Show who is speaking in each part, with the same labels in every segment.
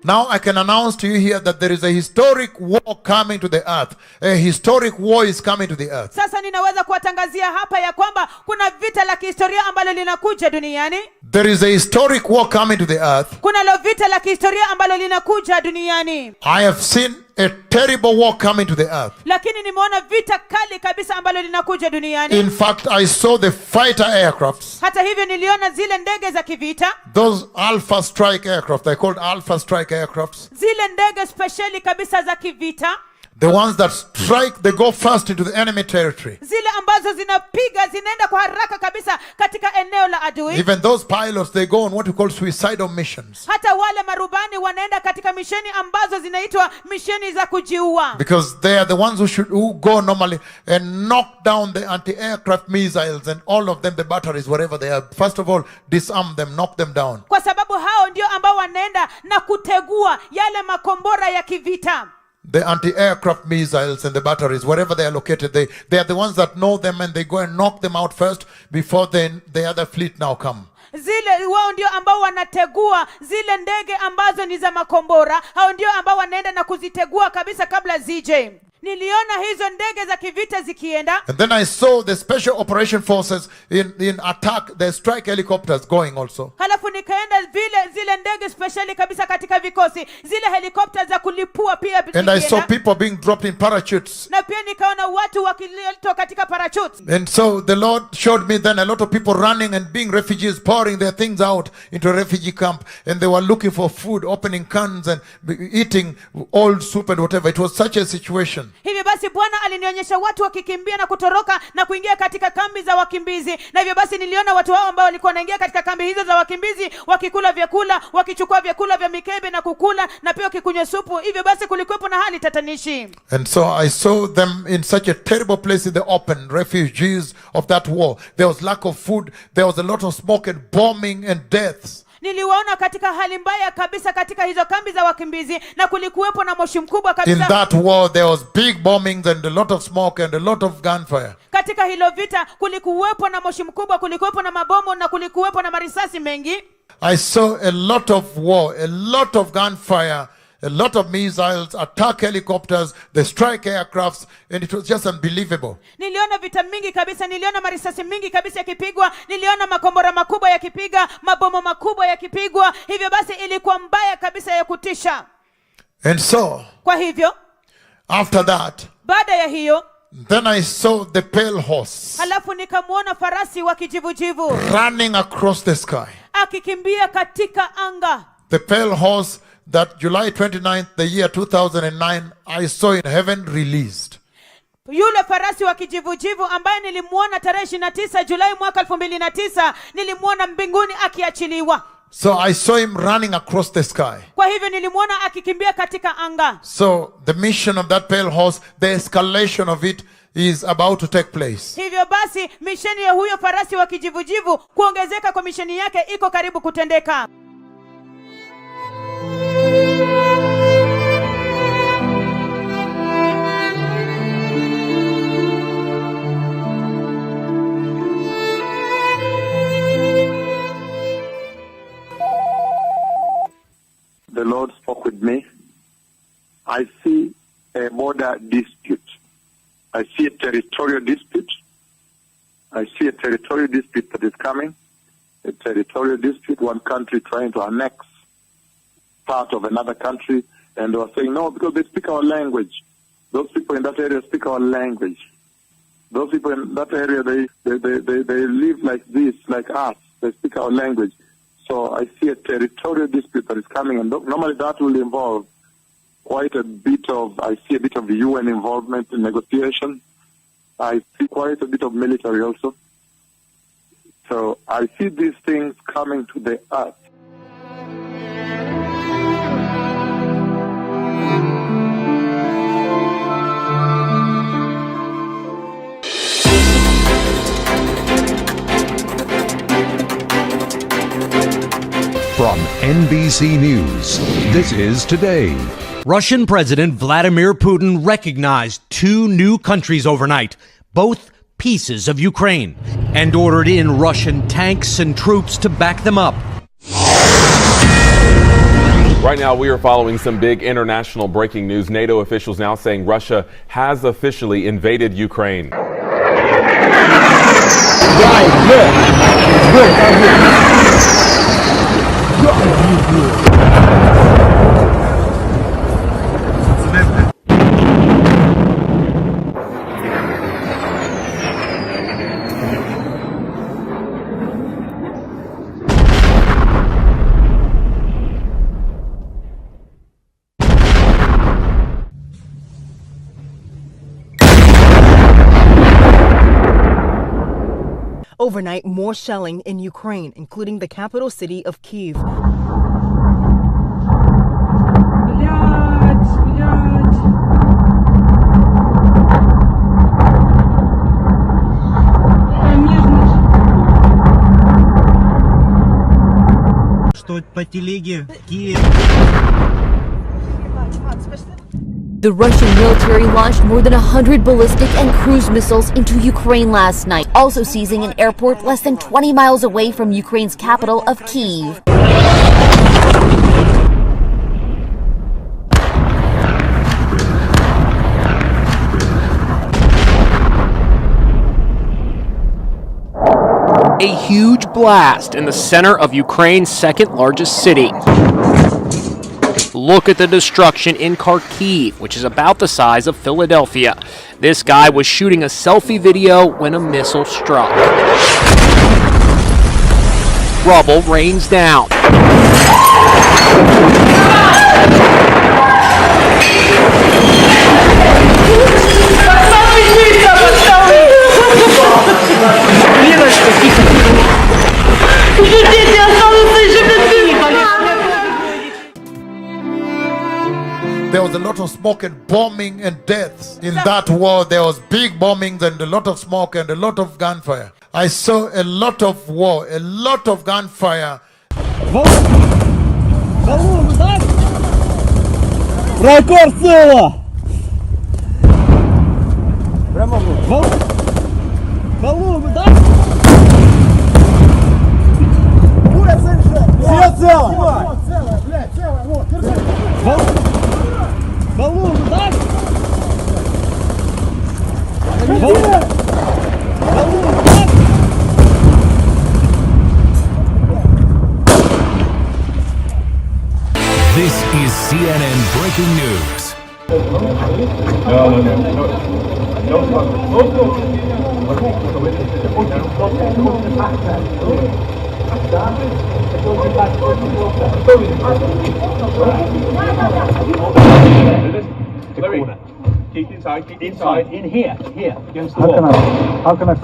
Speaker 1: Now I can announce to you here that there is a historic war coming to the earth. A historic war is coming to the earth.
Speaker 2: Sasa ninaweza kuwatangazia hapa ya kwamba kuna vita la kihistoria ambalo linakuja duniani.
Speaker 1: There is a historic war coming to the earth.
Speaker 2: Kuna lo vita la kihistoria ambalo linakuja duniani.
Speaker 1: I have seen a terrible war coming to the earth.
Speaker 2: Lakini nimeona vita kali kabisa ambalo linakuja duniani.
Speaker 1: In fact, I saw the fighter aircrafts.
Speaker 2: Hata hivyo niliona zile ndege za kivita.
Speaker 1: Those Alpha Strike aircraft, they're called Alpha Strike aircrafts.
Speaker 2: Zile ndege speciali kabisa za kivita.
Speaker 1: The ones that strike, they go first into the enemy territory.
Speaker 2: Zile ambazo zinapiga zinaenda kwa haraka kabisa katika eneo la adui.
Speaker 1: Even those pilots, they go on what we call suicidal missions.
Speaker 2: Hata wale marubani wanaenda katika misheni ambazo zinaitwa misheni za kujiua.
Speaker 1: Because they are the ones who go normally and knock down the anti-aircraft missiles and all of them, the batteries, wherever they are. First of all, disarm them, knock them down.
Speaker 2: Kwa sababu hao ndio ambao wanaenda na kutegua yale makombora ya kivita.
Speaker 1: The anti-aircraft missiles and the batteries, wherever they are located, they are the ones that know them and they go and knock them out first before the other fleet now come.
Speaker 2: Zile wao ndio ambao wanategua zile ndege ambazo ni za makombora. Hao ndio ambao wanaenda na kuzitegua kabisa kabla zije. Niliona hizo ndege za kivita zikienda.
Speaker 1: And then I saw the special operation forces in attack, the strike helicopters going also.
Speaker 2: Halafu nikaenda zile ndege speciali kabisa katika vikosi, zile helikopta za kulipua pia
Speaker 1: zikienda. And I saw people being dropped in parachutes.
Speaker 2: Na pia nikaona watu wakiletwa katika parachutes.
Speaker 1: And so the Lord showed me then a lot of people running and being refugees, pouring their things out into a refugee camp, and they were looking for food, opening cans and eating old soup and whatever. It was such a situation.
Speaker 2: Hivyo basi Bwana alinionyesha watu wakikimbia na kutoroka na kuingia katika kambi za wakimbizi. Na hivyo basi niliona watu hao ambao walikuwa wanaingia katika kambi hizo za wakimbizi wakikula vyakula, wakichukua vyakula vya mikebe na kukula na pia wakikunywa supu. Hivyo basi kulikuwepo na hali tatanishi.
Speaker 1: And so I saw them in such a terrible place in the open, refugees of that war. There was lack of food, there was a lot of smoke and bombing and deaths.
Speaker 2: Niliwaona katika hali mbaya kabisa katika hizo kambi za wakimbizi na kulikuwepo na moshi mkubwa kabisa.
Speaker 1: In that war there was big bombings and a lot of smoke and a lot of gunfire.
Speaker 2: Katika hilo vita kulikuwepo na moshi mkubwa, kulikuwepo na mabomu na kulikuwepo na marisasi mengi.
Speaker 1: I saw a lot of war, a lot of gunfire, a lot of missiles, attack helicopters, the strike aircrafts, and it was just unbelievable.
Speaker 2: Niliona vita mingi kabisa, niliona marisasi mingi kabisa yakipigwa, niliona makombora makubwa yakipiga, mabomu makubwa yakipigwa. Hivyo basi ilikuwa mbaya kabisa ya kutisha.
Speaker 1: And so,
Speaker 2: kwa hivyo,
Speaker 1: after that,
Speaker 2: baada ya hiyo,
Speaker 1: then I saw the pale horse.
Speaker 2: Halafu nikamuona farasi wa kijivujivu
Speaker 1: running across the sky.
Speaker 2: Akikimbia katika anga.
Speaker 1: The pale horse that July 29th, the year 2009, I saw in heaven released.
Speaker 2: Yule farasi wa kijivujivu ambaye nilimuona tarehe 29 Julai mwaka 2009, nilimuona mbinguni akiachiliwa.
Speaker 1: So I saw him running across the sky.
Speaker 2: Kwa hivyo nilimuona akikimbia katika anga.
Speaker 1: So the mission of that pale horse, the escalation of it is about to take place.
Speaker 2: Hivyo basi misheni ya huyo farasi wa kijivujivu, kuongezeka kwa misheni yake iko karibu kutendeka.
Speaker 3: The Lord spoke with me. I see a border dispute. I see a territorial dispute. I see a territorial dispute that is coming. A territorial dispute, one country trying to annex part of another country. And they were saying, no, because they speak our language. Those people in that area speak our language. Those people in that area, they live like this, like us. They speak our language. So I see a territorial dispute that is coming, and normally that will involve quite a bit of, I see a bit of UN involvement in negotiation. I see quite a bit of military also. So I see these things coming to the earth.
Speaker 4: From NBC News, this is Today.
Speaker 5: Russian President Vladimir Putin recognized 2 new countries overnight, both pieces of Ukraine, and ordered in Russian tanks and troops to back them up.
Speaker 6: Right now, we are following some big international breaking news. NATO officials now saying Russia has officially invaded Ukraine.
Speaker 7: Overnight, more shelling in Ukraine, including the capital city of Kyiv.
Speaker 8: Что по телеге Киев.
Speaker 9: The Russian military launched more than 100 ballistic and cruise missiles into Ukraine last night, also seizing an airport less than 20 miles away from Ukraine's capital of Kyiv.
Speaker 10: A huge blast in the center of Ukraine's second largest city. Look at the destruction in Kharkiv, which is about the size of Philadelphia. This guy was shooting a selfie video when a missile struck. Rubble rains down.
Speaker 1: There was a lot of smoke and bombing and deaths. In that war, there was big bombings and a lot of smoke and a lot of gunfire. I saw a lot of war, a lot of gunfire.
Speaker 8: Ракорд сила! Прямо в Балу, да? Все цело! Целое, блядь, целое, вот, держи! Балу, да? Балу, да?
Speaker 4: This is CNN Breaking News.
Speaker 11: Keep inside, in here, against the wall.
Speaker 8: How can I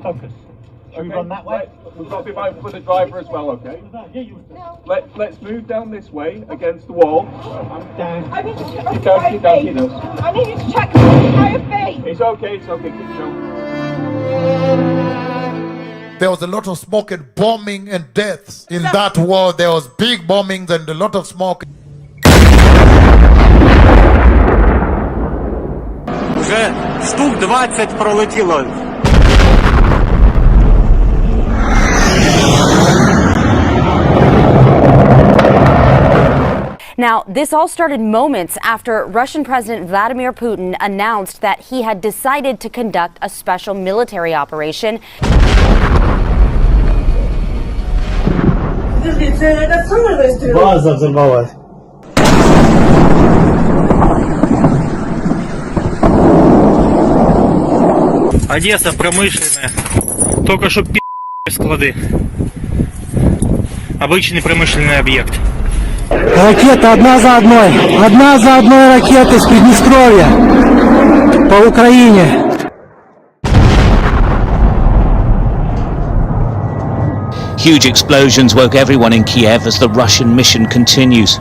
Speaker 11: Focus. Should we run that way? We've got to be mindful for the driver as well, okay? Let's move down this way against the wall. I'm down.
Speaker 12: I need to check
Speaker 11: Keep going.
Speaker 12: I need you to check my entire face.
Speaker 11: It's okay, keep going.
Speaker 1: There was a lot of smoke and bombing and deaths. In that war, there was big bombings and a lot of smoke.
Speaker 8: Вже штук 20 пролетіло.
Speaker 13: Now, this all started moments after Russian President Vladimir Putin announced that he had decided to conduct a special military operation.
Speaker 8: База взорвалась. Одесса промышленная. Только что склады. Обычный промышленный объект. Ракета одна за одной ракеты с Приднестровья по Украине.
Speaker 14: Huge explosions woke everyone in Kiev as the Russian mission continues.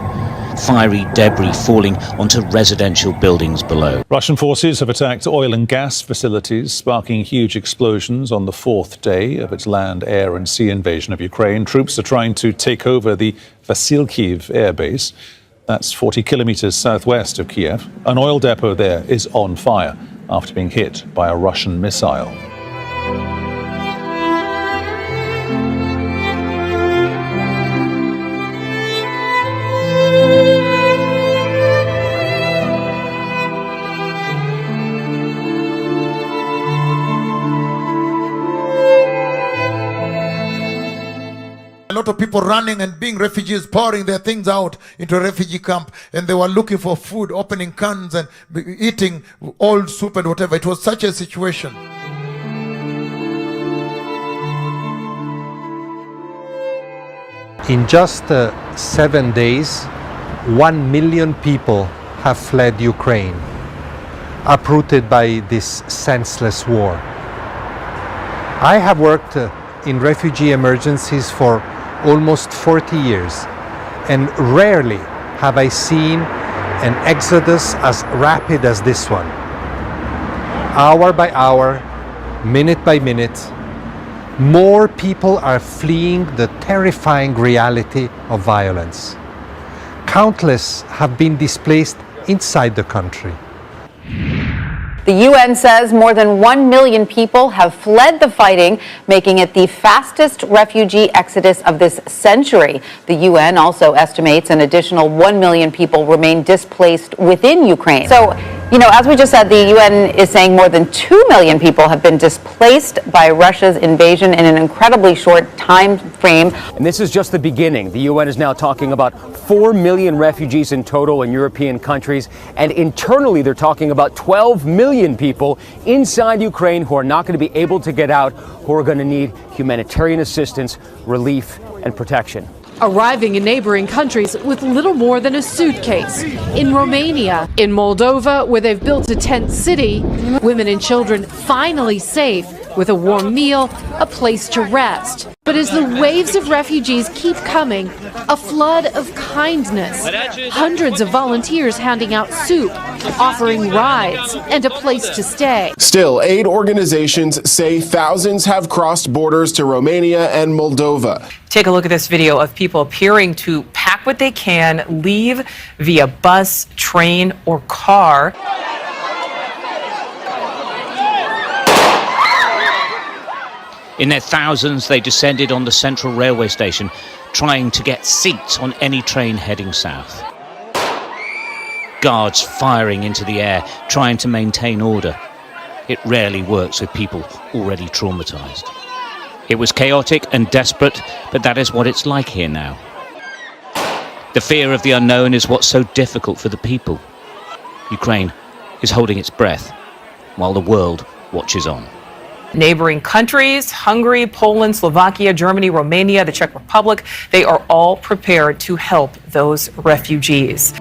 Speaker 14: Fiery debris falling onto residential buildings below.
Speaker 15: Russian forces have attacked oil and gas facilities, sparking huge explosions on the fourth day of its land, air and sea invasion of Ukraine. Troops are trying to take over the Vasilkiv air base. That's 40 kilometers southwest of Kiev. An oil depot there is on fire after being hit by a Russian missile.
Speaker 1: A lot of people running and being refugees, pouring their things out into a refugee camp, and they were looking for food, opening cans and eating old soup and whatever. It was such a situation.
Speaker 16: In just 7 days, 1 million people have fled Ukraine, uprooted by this senseless war. I have worked in refugee emergencies for almost 40 years, and rarely have I seen an exodus as rapid as this one. Hour by hour, minute by minute, more people are fleeing the terrifying reality of violence. Countless have been displaced inside the country.
Speaker 17: The UN says more than 1 million people have fled the fighting, making it the fastest refugee exodus of this century. The UN also estimates an additional 1 million people remain displaced within Ukraine. So, as we just said, the UN is saying more than 2 million people have been displaced by Russia's invasion in an incredibly short time frame.
Speaker 18: And this is just the beginning. The UN is now talking about 4 million refugees in total in European countries, and internally they're talking about 12 million people inside Ukraine who are not going to be able to get out, who are going to need humanitarian assistance, relief, and protection.
Speaker 19: Arriving in neighboring countries with little more than a suitcase. In Romania, in Moldova, where they've built a tent city, women and children finally safe with a warm meal, a place to rest. But as the waves of refugees keep coming, a flood of kindness. Hundreds of volunteers handing out soup, offering rides, and a place to stay.
Speaker 20: Still, aid organizations say thousands have crossed borders to Romania and Moldova.
Speaker 21: Take a look at this video of people appearing to pack what they can, leave via bus, train, or car.
Speaker 14: In their thousands, they descended on the central railway station, trying to get seats on any train heading south. Guards firing into the air, trying to maintain order. It rarely works with people already traumatized. It was chaotic and desperate, but that is what it's like here now. The fear of the unknown is what's so difficult for the people. Ukraine is holding its breath while the world watches on.
Speaker 21: Neighboring countries, Hungary, Poland, Slovakia, Germany, Romania, the Czech Republic, they are all prepared to help those refugees.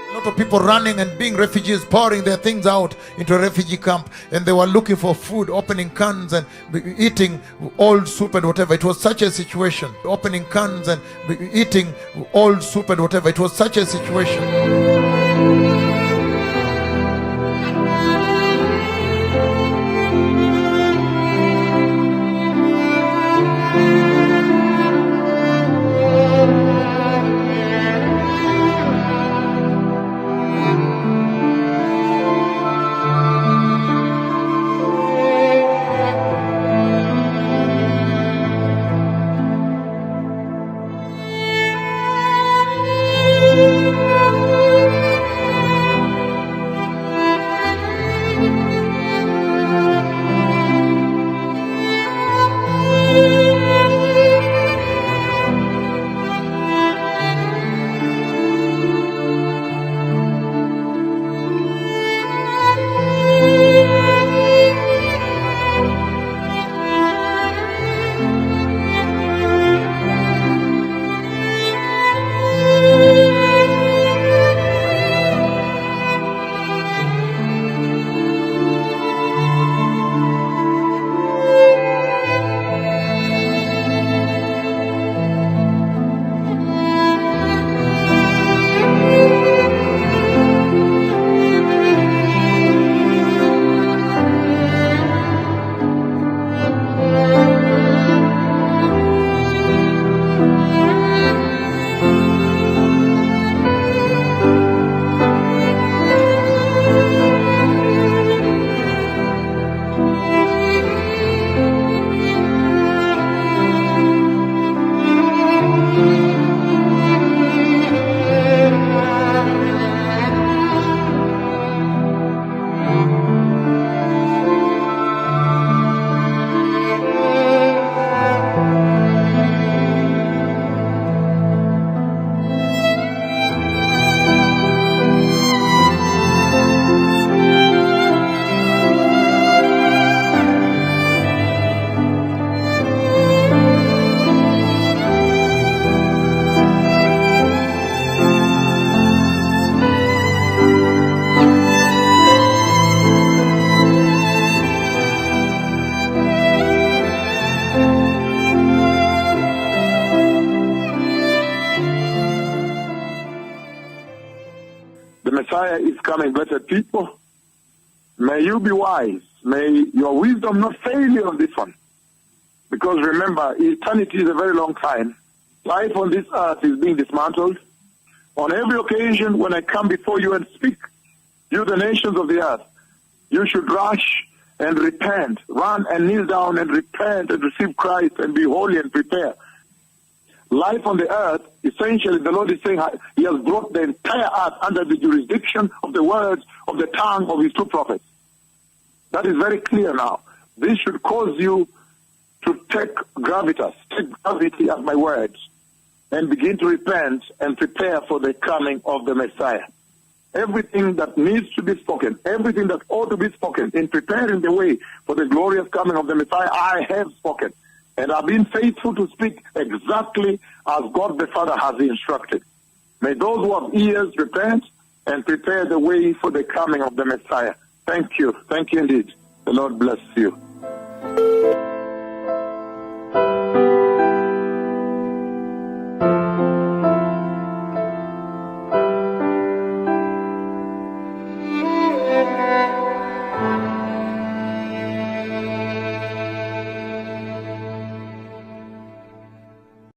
Speaker 1: A lot of people running and being refugees, pouring their things out into a refugee camp, and they were looking for food, opening cans and eating old soup and whatever. It was such a situation. Opening cans and eating old soup and whatever. It was such a situation.
Speaker 3: Messiah is coming, blessed people. May you be wise. May your wisdom not fail you on this one. Because remember, eternity is a very long time. Life on this earth is being dismantled. On every occasion when I come before you and speak, you the nations of the earth, you should rush and repent. Run and kneel down and repent and receive Christ and be holy and prepare. Life on the earth, essentially the Lord is saying he has brought the entire earth under the jurisdiction of the words of the tongue of his two prophets. That is very clear now. This should cause you to take gravity at my words and begin to repent and prepare for the coming of the Messiah. Everything that needs to be spoken, everything that ought to be spoken in preparing the way for the glorious coming of the Messiah, I have spoken. And I've been faithful to speak exactly as God the Father has instructed. May those who have ears repent and prepare the way for the coming of the Messiah. Thank you. Thank you indeed. The Lord bless you.